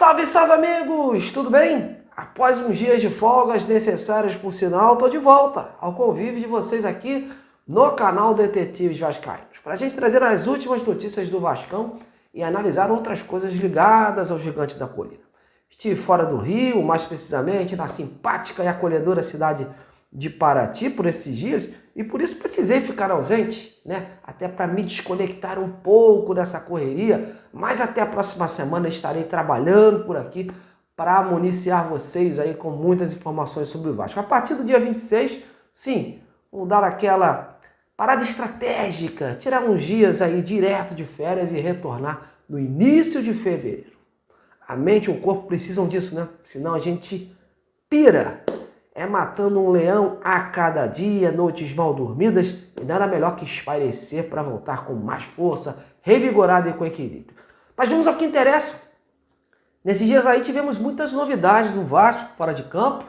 Salve, salve amigos! Tudo bem? Após uns dias de folgas necessárias por sinal, estou de volta ao convívio de vocês aqui no canal Detetives Vascaínos, para a gente trazer as últimas notícias do Vascão e analisar outras coisas ligadas ao Gigante da Colina. Estive fora do Rio, mais precisamente na simpática e acolhedora cidade de Paraty por esses dias e por isso precisei ficar ausente, né? Até para me desconectar um pouco dessa correria, mas até a próxima semana estarei trabalhando por aqui para municiar vocês aí com muitas informações sobre o Vasco. A partir do dia 26, sim, vou dar aquela parada estratégica, tirar uns dias aí direto de férias e retornar no início de fevereiro. A mente e o corpo precisam disso, né? Senão a gente pira. É matando um leão a cada dia, noites mal dormidas, e nada melhor que espairecer para voltar com mais força, revigorado e com equilíbrio. Mas vamos ao que interessa. Nesses dias aí tivemos muitas novidades do Vasco fora de campo,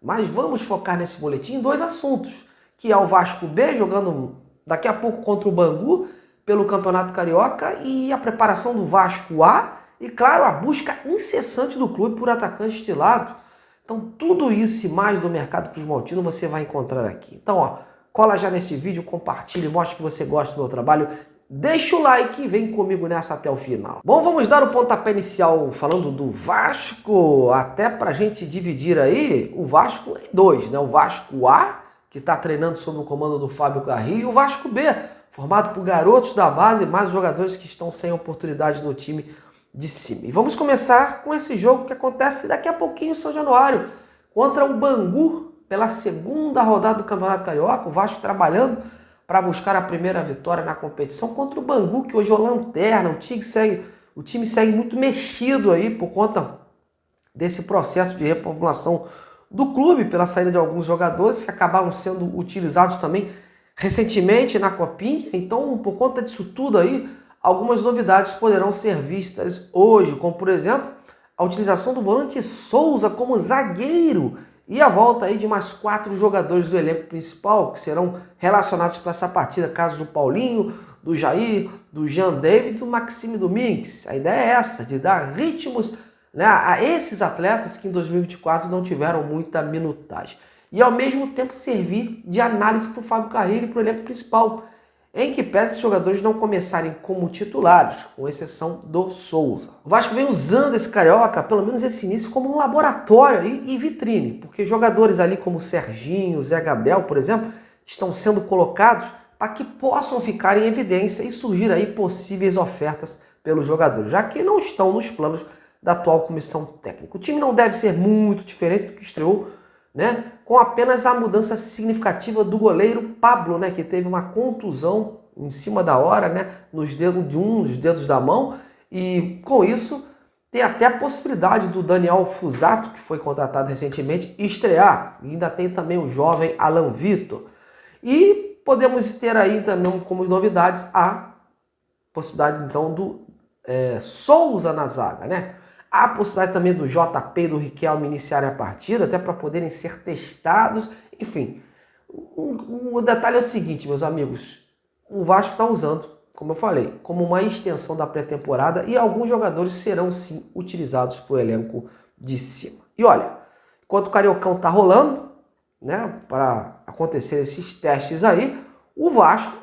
mas vamos focar nesse boletim em dois assuntos, que é o Vasco B jogando daqui a pouco contra o Bangu pelo Campeonato Carioca e a preparação do Vasco A e, claro, a busca incessante do clube por atacante estilado. Então, tudo isso e mais do mercado cruzmaltino você vai encontrar aqui. Então, ó, cola já nesse vídeo, compartilhe, mostre que você gosta do meu trabalho, deixa o like e vem comigo nessa até o final. Bom, vamos dar o pontapé inicial falando do Vasco, até pra gente dividir aí o Vasco em dois, né? O Vasco A, que está treinando sob o comando do Fábio Carrilho, e o Vasco B, formado por garotos da base, mais jogadores que estão sem oportunidade no time de cima. E vamos começar com esse jogo que acontece daqui a pouquinho em São Januário, contra o Bangu, pela segunda rodada do Campeonato Carioca, o Vasco trabalhando para buscar a primeira vitória na competição contra o Bangu, que hoje é o lanterna. O time segue muito mexido aí por conta desse processo de reformulação do clube, pela saída de alguns jogadores que acabaram sendo utilizados também recentemente na Copinha. Então, por conta disso tudo aí, algumas novidades poderão ser vistas hoje, como por exemplo, a utilização do volante Souza como zagueiro e a volta aí de mais 4 jogadores do elenco principal que serão relacionados para essa partida, caso do Paulinho, do Jair, do Jean David e do Maxime Domingues. A ideia é essa, de dar ritmos, né, a esses atletas que em 2024 não tiveram muita minutagem. E ao mesmo tempo servir de análise para o Fábio Carrilho e para o elenco principal, em que pese esses jogadores não começarem como titulares, com exceção do Souza. O Vasco vem usando esse Carioca, pelo menos esse início, como um laboratório e vitrine, porque jogadores ali como Serginho, Zé Gabriel, por exemplo, estão sendo colocados para que possam ficar em evidência e surgir aí possíveis ofertas pelos jogadores, já que não estão nos planos da atual comissão técnica. O time não deve ser muito diferente do que estreou, né, com apenas a mudança significativa do goleiro Pablo, né, que teve uma contusão em cima da hora, né, nos dedos de um dos dedos da mão, e com isso tem até a possibilidade do Daniel Fusato, que foi contratado recentemente, estrear. E ainda tem também o jovem Alan Vitor. E podemos ter aí também como novidades a possibilidade então do Souza na zaga, né? Há a possibilidade também do JP e do Riquelme iniciarem a partida, até para poderem ser testados. Enfim, o detalhe é o seguinte, meus amigos. O Vasco está usando, como eu falei, como uma extensão da pré-temporada e alguns jogadores serão, sim, utilizados para o elenco de cima. E olha, enquanto o Cariocão está rolando, né, para acontecer esses testes aí, o Vasco,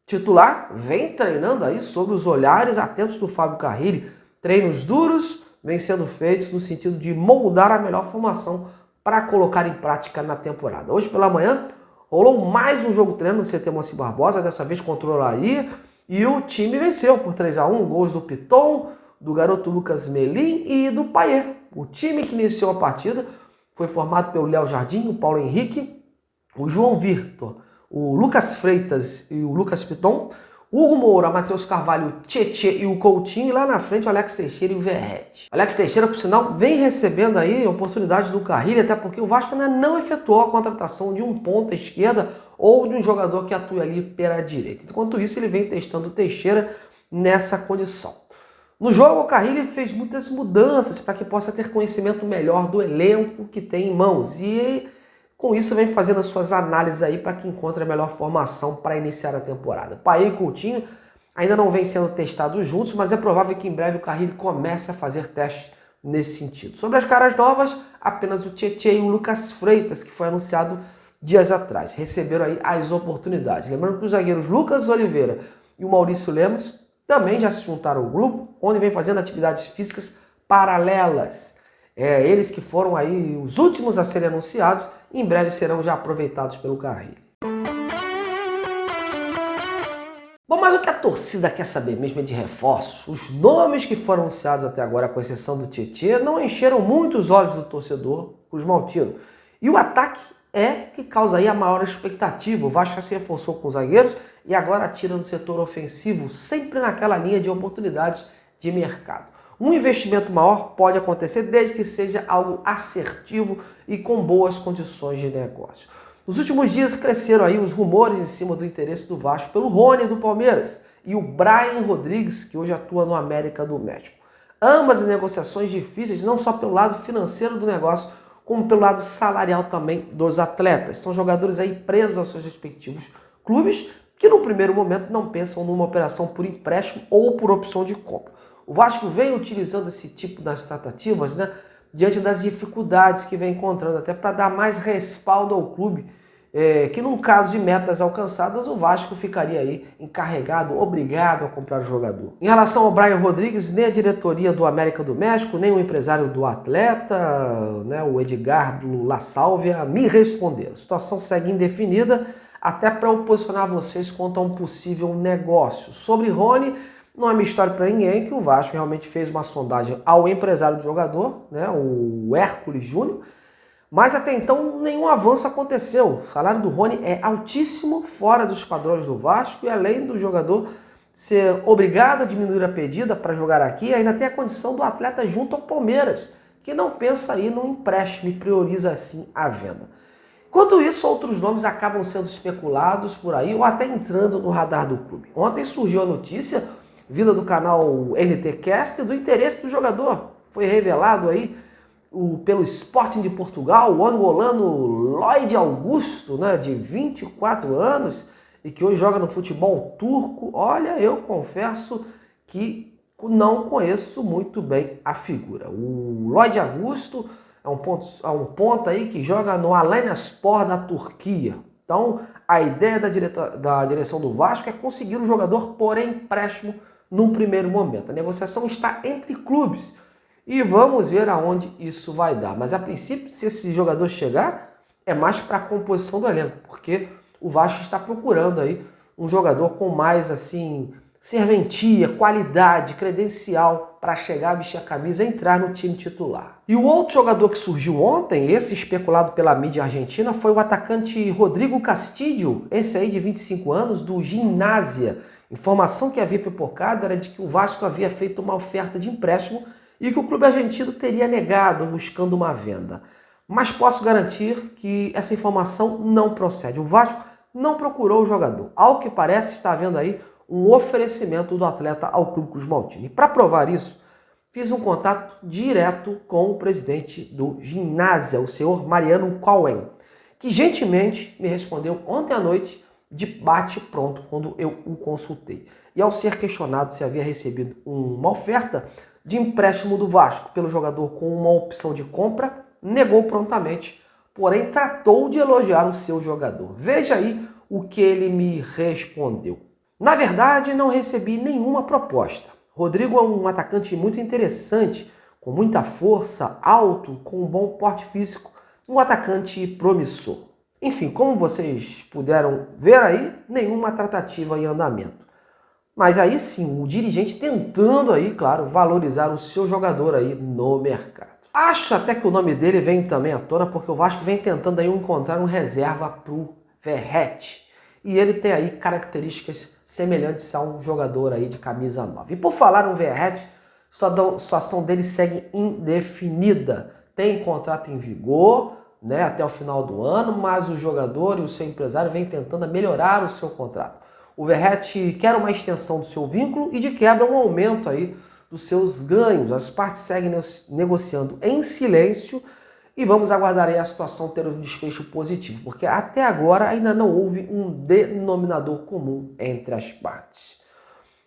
titular, vem treinando aí sob os olhares atentos do Fábio Carrilho. Treinos duros vêm sendo feitos no sentido de moldar a melhor formação para colocar em prática na temporada. Hoje pela manhã rolou mais um jogo treino no CT Moacir Barbosa, dessa vez contra o Olaria, e o time venceu por 3-1, gols do Piton, do garoto Lucas Melim e do Paier. O time que iniciou a partida foi formado pelo Léo Jardim, o Paulo Henrique, o João Vitor, o Lucas Freitas e o Lucas Piton, Hugo Moura, Matheus Carvalho, o Tietê e o Coutinho, e lá na frente o Alex Teixeira e o Verrete. Alex Teixeira, por sinal, vem recebendo aí oportunidades do Carrilho, até porque o Vasco ainda não efetuou a contratação de um ponta esquerda ou de um jogador que atue ali pela direita. Enquanto isso, ele vem testando o Teixeira nessa condição. No jogo, o Carrilho fez muitas mudanças para que possa ter conhecimento melhor do elenco que tem em mãos. E com isso vem fazendo as suas análises aí para que encontre a melhor formação para iniciar a temporada. Paier e Coutinho ainda não vêm sendo testados juntos, mas é provável que em breve o Carrilho comece a fazer testes nesse sentido. Sobre as caras novas, apenas o Tietê e o Lucas Freitas, que foi anunciado dias atrás, receberam aí as oportunidades. Lembrando que os zagueiros Lucas Oliveira e o Maurício Lemos também já se juntaram ao grupo, onde vem fazendo atividades físicas paralelas. Eles que foram aí os últimos a serem anunciados, em breve serão já aproveitados pelo Carrilho. Bom, mas o que a torcida quer saber mesmo é de reforço. Os nomes que foram anunciados até agora, com exceção do Tietê, não encheram muito os olhos do torcedor cruzmaltino. E o ataque é que causa aí a maior expectativa. O Vasco se reforçou com os zagueiros e agora atira no setor ofensivo, sempre naquela linha de oportunidades de mercado. Um investimento maior pode acontecer desde que seja algo assertivo e com boas condições de negócio. Nos últimos dias cresceram aí os rumores em cima do interesse do Vasco pelo Rony do Palmeiras e o Brian Rodrigues, que hoje atua no América do México. Ambas negociações difíceis, não só pelo lado financeiro do negócio, como pelo lado salarial também dos atletas. São jogadores aí presos aos seus respectivos clubes que no primeiro momento não pensam numa operação por empréstimo ou por opção de compra. O Vasco vem utilizando esse tipo das tratativas, diante das dificuldades que vem encontrando, até para dar mais respaldo ao clube, que num caso de metas alcançadas, o Vasco ficaria aí encarregado, obrigado a comprar o jogador. Em relação ao Brian Rodrigues, nem a diretoria do América do México, nem o empresário do atleta, o Edgardo La Sálvia, me responderam. A situação segue indefinida, até para eu posicionar vocês quanto a um possível negócio. Sobre Rony, não é mistério para ninguém que o Vasco realmente fez uma sondagem ao empresário do jogador, o Hércules Júnior, mas até então nenhum avanço aconteceu. O salário do Rony é altíssimo, fora dos padrões do Vasco, e além do jogador ser obrigado a diminuir a pedida para jogar aqui, ainda tem a condição do atleta junto ao Palmeiras, que não pensa aí no empréstimo e prioriza assim a venda. Enquanto isso, outros nomes acabam sendo especulados por aí ou até entrando no radar do clube. Ontem surgiu a notícia, vinda do canal NTcast, do interesse do jogador. Foi revelado aí pelo Sporting de Portugal, o angolano Lloyd Augusto, de 24 anos, e que hoje joga no futebol turco. Olha, eu confesso que não conheço muito bem a figura. O Lloyd Augusto é um ponta aí que joga no Alanyaspor da Turquia. Então, a ideia da direção do Vasco é conseguir um jogador por empréstimo num primeiro momento. A negociação está entre clubes e vamos ver aonde isso vai dar. Mas a princípio, se esse jogador chegar, é mais para a composição do elenco, porque o Vasco está procurando aí um jogador com mais serventia, qualidade, credencial para chegar, vestir a camisa e entrar no time titular. E o outro jogador que surgiu ontem, esse especulado pela mídia argentina, foi o atacante Rodrigo Castillo, esse aí de 25 anos, do Gimnasia. Informação que havia pipocado era de que o Vasco havia feito uma oferta de empréstimo e que o clube argentino teria negado, buscando uma venda. Mas posso garantir que essa informação não procede. O Vasco não procurou o jogador. Ao que parece, está havendo aí um oferecimento do atleta ao clube cruzmaltino. E para provar isso, fiz um contato direto com o presidente do Gimnasia, o senhor Mariano Cohen, que gentilmente me respondeu ontem à noite de bate-pronto quando eu o consultei. E ao ser questionado se havia recebido uma oferta de empréstimo do Vasco pelo jogador com uma opção de compra, negou prontamente, porém tratou de elogiar o seu jogador. Veja aí o que ele me respondeu. Na verdade, não recebi nenhuma proposta. Rodrigo é um atacante muito interessante, com muita força, alto, com um bom porte físico, um atacante promissor. Enfim, como vocês puderam ver aí, nenhuma tratativa em andamento. Mas aí sim, o dirigente tentando aí, claro, valorizar o seu jogador aí no mercado. Acho até que o nome dele vem também à tona, porque o Vasco vem tentando aí encontrar um reserva para o Verratti. E ele tem aí características semelhantes a um jogador aí de camisa 9. E por falar no Verratti, a situação dele segue indefinida. Tem contrato em vigor, até o final do ano, mas o jogador e o seu empresário vêm tentando melhorar o seu contrato. O Verratti quer uma extensão do seu vínculo e de quebra um aumento aí dos seus ganhos. As partes seguem negociando em silêncio e vamos aguardar aí a situação ter um desfecho positivo, porque até agora ainda não houve um denominador comum entre as partes.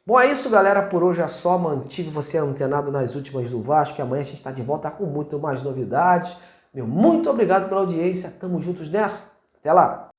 Bom, é isso, galera. Por hoje é só. Mantive você antenado nas últimas do Vasco. E amanhã a gente está de volta com muito mais novidades. Meu, muito obrigado pela audiência. Tamo juntos nessa. Até lá.